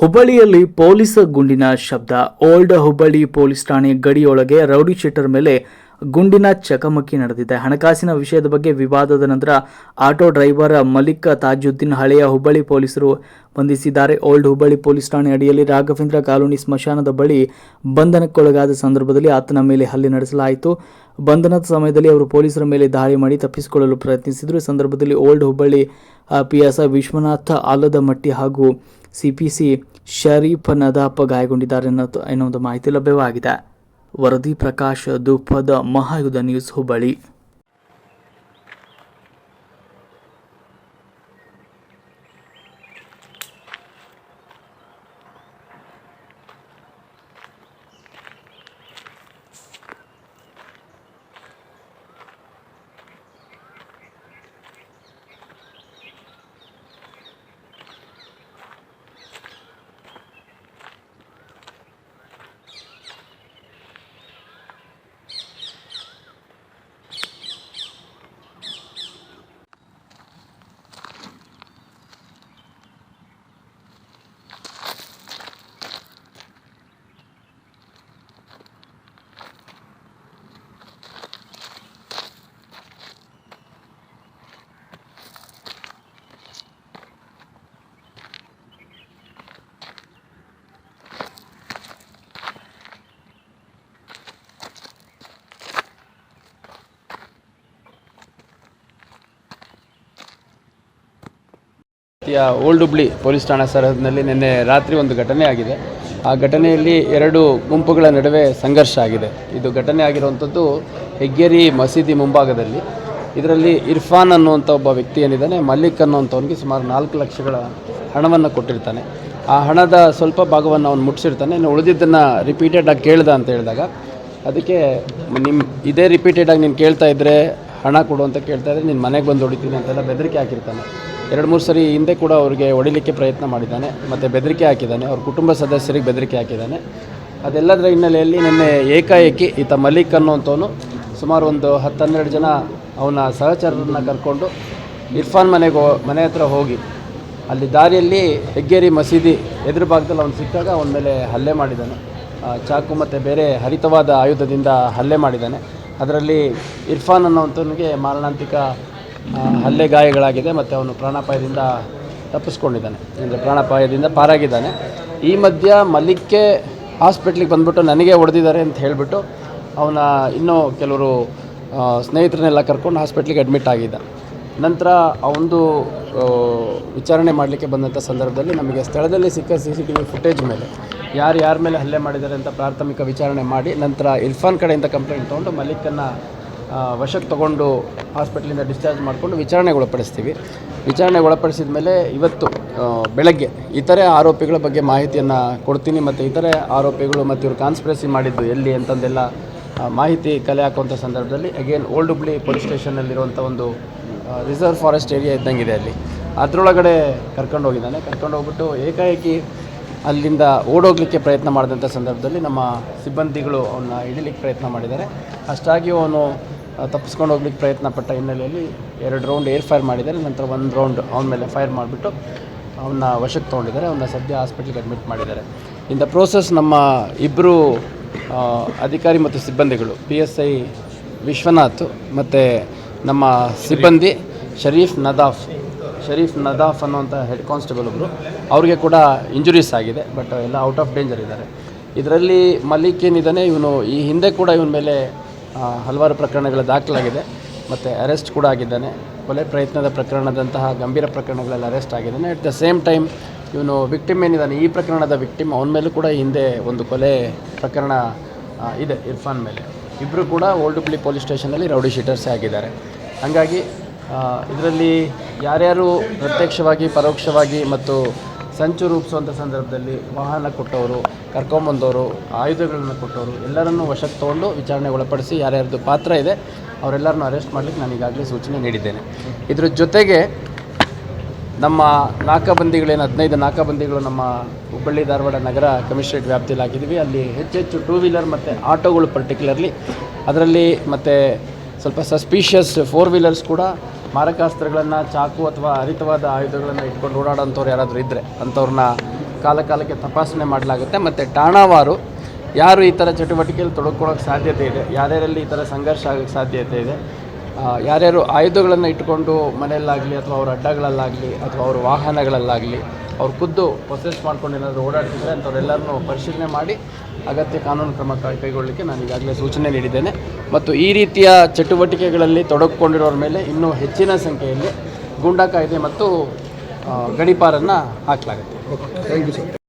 ಹುಬ್ಬಳ್ಳಿಯಲ್ಲಿ ಪೊಲೀಸ್ ಗುಂಡಿನ ಶಬ್ದ. ಓಲ್ಡ್ ಹುಬ್ಬಳ್ಳಿ ಪೊಲೀಸ್ ಠಾಣೆ ಗಡಿಯೊಳಗೆ ರೌಡಿ ಶೀಟರ್ ಮೇಲೆ ಗುಂಡಿನ ಚಕಮಕಿ ನಡೆದಿದೆ. ಹಣಕಾಸಿನ ವಿಷಯದ ಬಗ್ಗೆ ವಿವಾದದ ನಂತರ ಆಟೋ ಡ್ರೈವರ್ ಮಲಿಕ್ ತಾಜುದ್ದೀನ್ ಹಳೆಯ ಹುಬ್ಬಳ್ಳಿ ಪೊಲೀಸರು ಬಂಧಿಸಿದ್ದಾರೆ. ಓಲ್ಡ್ ಹುಬ್ಬಳ್ಳಿ ಪೊಲೀಸ್ ಠಾಣೆ ಅಡಿಯಲ್ಲಿ ರಾಘವೇಂದ್ರ ಕಾಲೋನಿ ಸ್ಮಶಾನದ ಬಳಿ ಬಂಧನಕ್ಕೊಳಗಾದ ಸಂದರ್ಭದಲ್ಲಿ ಆತನ ಮೇಲೆ ಹಲ್ಲೆ ನಡೆಸಲಾಯಿತು. ಬಂಧನದ ಸಮಯದಲ್ಲಿ ಅವರು ಪೊಲೀಸರ ಮೇಲೆ ದಾಳಿ ಮಾಡಿ ತಪ್ಪಿಸಿಕೊಳ್ಳಲು ಪ್ರಯತ್ನಿಸಿದರು. ಈ ಸಂದರ್ಭದಲ್ಲಿ ಓಲ್ಡ್ ಹುಬ್ಬಳ್ಳಿ ಪಿಎಸ್ಐ ವಿಶ್ವನಾಥ್ ಆಲದಮಟ್ಟಿ ಹಾಗೂ ಸಿಪಿಸಿ ಶರೀಫ್ ನದಾಫ್ ಗಾಯಗೊಂಡಿದ್ದಾರೆ ಎನ್ನುವುದು ಮಾಹಿತಿ ಲಭ್ಯವಾಗಿದೆ. ವರದಿ Prakash Duppada, Mahayudha news, Hubballi. Old Hubli police ಠಾಣಾ ಸರಹದ್ದಿನಲ್ಲಿ ನಿನ್ನೆ ರಾತ್ರಿ ಒಂದು ಘಟನೆ ಆಗಿದೆ. ಆ ಘಟನೆಯಲ್ಲಿ ಎರಡು ಗುಂಪುಗಳ ನಡುವೆ ಸಂಘರ್ಷ ಆಗಿದೆ. ಇದು ಘಟನೆ ಆಗಿರುವಂಥದ್ದು ಹೆಗ್ಗೇರಿ ಮಸೀದಿ ಮುಂಭಾಗದಲ್ಲಿ. ಇದರಲ್ಲಿ ಇರ್ಫಾನ್ ಅನ್ನುವಂಥ ಒಬ್ಬ ವ್ಯಕ್ತಿ ಏನಿದ್ದಾನೆ, ಮಲ್ಲಿಕ್ ಅನ್ನುವಂಥವನಿಗೆ ಸುಮಾರು 4 ಲಕ್ಷಗಳ ಹಣವನ್ನು ಕೊಟ್ಟಿರ್ತಾನೆ. ಆ ಹಣದ ಸ್ವಲ್ಪ ಭಾಗವನ್ನು ಅವನು ಮುಟ್ಟಿಸಿರ್ತಾನೆ. ಇನ್ನು ಉಳಿದಿದ್ದನ್ನು ರಿಪೀಟೆಡಾಗಿ ಕೇಳ್ದ ಅಂತ ಹೇಳಿದಾಗ ಅದಕ್ಕೆ ಇದೇ ರಿಪೀಟೆಡಾಗಿ ನೀನು ಕೇಳ್ತಾ ಇದ್ದರೆ ಹಣ ಕೊಡು ಅಂತ ಕೇಳ್ತಾ ಇದ್ದರೆ ನಿನ್ನ ಮನೆಗೆ ಬಂದು ಹೊಡಿತೀನಿ ಅಂತೆಲ್ಲ ಬೆದರಿಕೆ ಹಾಕಿರ್ತಾನೆ. 2-3 ಸರಿ ಹಿಂದೆ ಕೂಡ ಅವರಿಗೆ ಹೊಡಿಲಿಕ್ಕೆ ಪ್ರಯತ್ನ ಮಾಡಿದ್ದಾನೆ ಮತ್ತು ಬೆದರಿಕೆ ಹಾಕಿದ್ದಾನೆ. ಅವ್ರ ಕುಟುಂಬ ಸದಸ್ಯರಿಗೆ ಬೆದರಿಕೆ ಹಾಕಿದ್ದಾನೆ. ಅದೆಲ್ಲದರ ಹಿನ್ನೆಲೆಯಲ್ಲಿ ನಿನ್ನೆ ಏಕಾಏಕಿ ಈತ ಮಲಿಕ್ ಅನ್ನುವಂಥವನು ಸುಮಾರು ಒಂದು 10-12 ಜನ ಅವನ ಸಹಚರರನ್ನು ಕರ್ಕೊಂಡು ಇರ್ಫಾನ್ ಮನೆ ಹತ್ರ ಹೋಗಿ ಅಲ್ಲಿ ದಾರಿಯಲ್ಲಿ ಹೆಗ್ಗೇರಿ ಮಸೀದಿ ಎದುರು ಭಾಗದಲ್ಲಿ ಅವನು ಸಿಕ್ಕಾಗ ಅವನ ಮೇಲೆ ಹಲ್ಲೆ ಮಾಡಿದ್ದಾನೆ. ಚಾಕು ಮತ್ತು ಬೇರೆ ಹರಿತವಾದ ಆಯುಧದಿಂದ ಹಲ್ಲೆ ಮಾಡಿದ್ದಾನೆ. ಅದರಲ್ಲಿ ಇರ್ಫಾನ್ ಅನ್ನೋಂಥವನಿಗೆ ಮಾರಣಾಂತಿಕ ಹಲ್ಲೆ ಗಾಯಗಳಾಗಿದೆ ಮತ್ತು ಅವನು ಪ್ರಾಣಾಪಾಯದಿಂದ ತಪ್ಪಿಸ್ಕೊಂಡಿದ್ದಾನೆ, ಅಂದರೆ ಪ್ರಾಣಾಪಾಯದಿಂದ ಪಾರಾಗಿದ್ದಾನೆ. ಈ ಮಧ್ಯ ಮಲ್ಲಿಕ್ಕೆ ಹಾಸ್ಪಿಟ್ಲಿಗೆ ಬಂದುಬಿಟ್ಟು ನನಗೆ ಹೊಡೆದಿದ್ದಾರೆ ಅಂತ ಹೇಳಿಬಿಟ್ಟು ಅವನ ಇನ್ನೂ ಕೆಲವರು ಸ್ನೇಹಿತರನ್ನೆಲ್ಲ ಕರ್ಕೊಂಡು ಹಾಸ್ಪಿಟ್ಲಿಗೆ ಅಡ್ಮಿಟ್ ಆಗಿದ್ದ. ನಂತರ ಅವನದು ವಿಚಾರಣೆ ಮಾಡಲಿಕ್ಕೆ ಬಂದಂಥ ಸಂದರ್ಭದಲ್ಲಿ ನಮಗೆ ಸ್ಥಳದಲ್ಲಿ ಸಿಕ್ಕ CCTV ಫುಟೇಜ್ ಮೇಲೆ ಯಾರ ಮೇಲೆ ಹಲ್ಲೆ ಮಾಡಿದ್ದಾರೆ ಅಂತ ಪ್ರಾಥಮಿಕ ವಿಚಾರಣೆ ಮಾಡಿ ನಂತರ ಇರ್ಫಾನ್ ಕಡೆಯಿಂದ ಕಂಪ್ಲೇಂಟ್ ತೊಗೊಂಡು ಮಲ್ಲಿಕನ್ನು ವಶಕ್ಕೆ ತೊಗೊಂಡು ಹಾಸ್ಪಿಟ್ಲಿಂದ ಡಿಸ್ಚಾರ್ಜ್ ಮಾಡಿಕೊಂಡು ವಿಚಾರಣೆಗೆ ಒಳಪಡಿಸ್ತೀವಿ. ವಿಚಾರಣೆಗೆ ಒಳಪಡಿಸಿದ ಮೇಲೆ ಇವತ್ತು ಬೆಳಗ್ಗೆ ಇತರೆ ಆರೋಪಿಗಳ ಬಗ್ಗೆ ಮಾಹಿತಿಯನ್ನು ಕೊಡ್ತೀನಿ ಮತ್ತು ಇತರೆ ಆರೋಪಿಗಳು ಮತ್ತು ಇವರು ಕಾನ್ಸ್ಪಿರಸಿ ಮಾಡಿದ್ದು ಎಲ್ಲಿ ಅಂತಂದೆಲ್ಲ ಮಾಹಿತಿ ಕಲೆ ಹಾಕುವಂಥ ಸಂದರ್ಭದಲ್ಲಿ ಅಗೇನ್ ಓಲ್ಡ್ ಹುಬ್ಳಿ ಪೊಲೀಸ್ ಸ್ಟೇಷನ್ನಲ್ಲಿರುವಂಥ ಒಂದು ರಿಸರ್ವ್ ಫಾರೆಸ್ಟ್ ಏರಿಯಾ ಇದ್ದಂಗಿದೆ, ಅಲ್ಲಿ ಅದರೊಳಗಡೆ ಕರ್ಕೊಂಡು ಹೋಗ್ಬಿಟ್ಟು ಏಕಾಏಕಿ ಅಲ್ಲಿಂದ ಓಡೋಗ್ಲಿಕ್ಕೆ ಪ್ರಯತ್ನ ಮಾಡಿದಂಥ ಸಂದರ್ಭದಲ್ಲಿ ನಮ್ಮ ಸಿಬ್ಬಂದಿಗಳು ಅವನ್ನ ಹಿಡಿಲಿಕ್ಕೆ ಪ್ರಯತ್ನ ಮಾಡಿದ್ದಾರೆ. ಅಷ್ಟಾಗಿ ಅವನು ತಪ್ಪಿಸ್ಕೊಂಡು ಹೋಗ್ಲಿಕ್ಕೆ ಪ್ರಯತ್ನ ಪಟ್ಟ ಹಿನ್ನೆಲೆಯಲ್ಲಿ 2 ರೌಂಡ್ ಏರ್ ಫೈರ್ ಮಾಡಿದ್ದಾರೆ. ನಂತರ 1 ರೌಂಡ್ ಅವನ ಮೇಲೆ ಫೈರ್ ಮಾಡಿಬಿಟ್ಟು ಅವನ್ನ ವಶಕ್ಕೆ ತೊಗೊಂಡಿದ್ದಾರೆ. ಅವನ್ನ ಸದ್ಯ ಹಾಸ್ಪಿಟ್ಲಿಗೆ ಅಡ್ಮಿಟ್ ಮಾಡಿದ್ದಾರೆ. ಇನ್ ದ ಪ್ರೋಸೆಸ್ ನಮ್ಮ ಇಬ್ಬರು ಅಧಿಕಾರಿ ಮತ್ತು ಸಿಬ್ಬಂದಿಗಳು PSI ವಿಶ್ವನಾಥ್ ಮತ್ತು ನಮ್ಮ ಸಿಬ್ಬಂದಿ ಶರೀಫ್ ನದಾಫ್ ಅನ್ನುವಂಥ ಹೆಡ್ ಕಾನ್ಸ್ಟೇಬಲ್ ಒಬ್ಬರು, ಅವ್ರಿಗೆ ಕೂಡ ಇಂಜುರೀಸ್ ಆಗಿದೆ, ಬಟ್ ಎಲ್ಲ ಔಟ್ ಆಫ್ ಡೇಂಜರ್ ಇದ್ದಾರೆ. ಇದರಲ್ಲಿ ಮಲ್ಲಿಕ್ ಏನಿದ್ದಾನೆ, ಇವನು ಈ ಹಿಂದೆ ಕೂಡ ಇವನ ಮೇಲೆ ಹಲವಾರು ಪ್ರಕರಣಗಳು ದಾಖಲಾಗಿದೆ ಮತ್ತು ಅರೆಸ್ಟ್ ಕೂಡ ಆಗಿದ್ದಾನೆ. ಕೊಲೆ ಪ್ರಯತ್ನದ ಪ್ರಕರಣದಂತಹ ಗಂಭೀರ ಪ್ರಕರಣಗಳಲ್ಲಿ ಅರೆಸ್ಟ್ ಆಗಿದ್ದಾನೆ. ಅಟ್ ದ ಸೇಮ್ ಟೈಮ್ ಇವನು ವಿಕ್ಟಿಮ್ ಏನಿದ್ದಾನೆ, ಈ ಪ್ರಕರಣದ ವಿಕ್ಟಿಮ್, ಅವನ ಮೇಲೂ ಕೂಡ ಹಿಂದೆ ಒಂದು ಕೊಲೆ ಪ್ರಕರಣ ಇದೆ ಇರ್ಫಾನ್ ಮೇಲೆ. ಇಬ್ಬರು ಕೂಡ ಓಲ್ಡ್ ಹುಬ್ಳಿ ಪೊಲೀಸ್ ಸ್ಟೇಷನಲ್ಲಿ ರೌಡಿ ಶೀಟರ್ಸೇ ಆಗಿದ್ದಾರೆ. ಹಾಗಾಗಿ ಇದರಲ್ಲಿ ಯಾರ್ಯಾರು ಪ್ರತ್ಯಕ್ಷವಾಗಿ ಪರೋಕ್ಷವಾಗಿ ಮತ್ತು ಸಂಚು ರೂಪಿಸುವಂಥ ಸಂದರ್ಭದಲ್ಲಿ ವಾಹನ ಕೊಟ್ಟವರು, ಕರ್ಕೊಂಬಂದವರು, ಆಯುಧಗಳನ್ನು ಕೊಟ್ಟವರು ಎಲ್ಲರನ್ನೂ ವಶಕ್ಕೆ ತೊಗೊಂಡು ವಿಚಾರಣೆಗೆ ಒಳಪಡಿಸಿ ಯಾರ್ಯಾರ್ದು ಪಾತ್ರ ಇದೆ ಅವರೆಲ್ಲರನ್ನೂ ಅರೆಸ್ಟ್ ಮಾಡಲಿಕ್ಕೆ ನಾನು ಈಗಾಗಲೇ ಸೂಚನೆ ನೀಡಿದ್ದೇನೆ. ಇದರ ಜೊತೆಗೆ ನಮ್ಮ ನಾಕಾಬಂದಿಗಳೇನು 15 ನಾಕಾಬಂದಿಗಳು ನಮ್ಮ ಹುಬ್ಬಳ್ಳಿ ಧಾರವಾಡ ನಗರ ಕಮಿಷನರೇಟ್ ವ್ಯಾಪ್ತಿಯಲ್ಲಿ ಹಾಕಿದ್ದೀವಿ. ಅಲ್ಲಿ ಹೆಚ್ಚೆಚ್ಚು 2 ವೀಲರ್ ಮತ್ತು ಆಟೋಗಳು ಪರ್ಟಿಕ್ಯುಲರ್ಲಿ, ಅದರಲ್ಲಿ ಮತ್ತು ಸ್ವಲ್ಪ ಸಸ್ಪಿಷಿಯಸ್ 4 ವೀಲರ್ಸ್ ಕೂಡ ಮಾರಕಾಸ್ತ್ರಗಳನ್ನು, ಚಾಕು ಅಥವಾ ಹರಿತವಾದ ಆಯುಧಗಳನ್ನು ಇಟ್ಕೊಂಡು ಓಡಾಡೋಂಥವ್ರು ಯಾರಾದರೂ ಇದ್ದರೆ ಅಂಥವ್ರನ್ನ ಕಾಲಕ್ಕೆ ತಪಾಸಣೆ ಮಾಡಲಾಗುತ್ತೆ ಮತ್ತು ಠಾಣಾವಾರು ಯಾರು ಈ ಥರ ಚಟುವಟಿಕೆಯಲ್ಲಿ ತೊಡಕೊಳ್ಳೋಕ್ಕೆ ಸಾಧ್ಯತೆ ಇದೆ, ಯಾರ್ಯಾರಲ್ಲಿ ಈ ಥರ ಸಂಘರ್ಷ ಆಗೋಕ್ಕೆ ಸಾಧ್ಯತೆ ಇದೆ, ಯಾರ್ಯಾರು ಆಯುಧಗಳನ್ನು ಇಟ್ಟುಕೊಂಡು ಮನೆಯಲ್ಲಾಗಲಿ ಅಥವಾ ಅವ್ರ ಅಡ್ಡಗಳಲ್ಲಾಗಲಿ ಅಥವಾ ಅವ್ರ ವಾಹನಗಳಲ್ಲಾಗಲಿ ಅವ್ರು ಖುದ್ದು ಪ್ರೊಸೆಸ್ ಮಾಡ್ಕೊಂಡು ಏನಾದರೂ ಓಡಾಡ್ತಿದ್ರೆ ಅಂಥವ್ರೆಲ್ಲರನ್ನೂ ಪರಿಶೀಲನೆ ಮಾಡಿ ಅಗತ್ಯ ಕಾನೂನು ಕ್ರಮ ಕೈಗೊಳ್ಳಲಿಕ್ಕೆ ನಾನು ಈಗಾಗಲೇ ಸೂಚನೆ ನೀಡಿದ್ದೇನೆ. ಮತ್ತು ಈ ರೀತಿಯ ಚಟುವಟಿಕೆಗಳಲ್ಲಿ ತೊಡಗಿಕೊಂಡಿರೋರ ಮೇಲೆ ಇನ್ನೂ ಹೆಚ್ಚಿನ ಸಂಖ್ಯೆಯಲ್ಲಿ ಗೂಂಡಾ ಕಾಯ್ದೆ ಮತ್ತು ಗಡೀಪಾರನ್ನು ಹಾಕಲಾಗುತ್ತೆ. Thank you sir.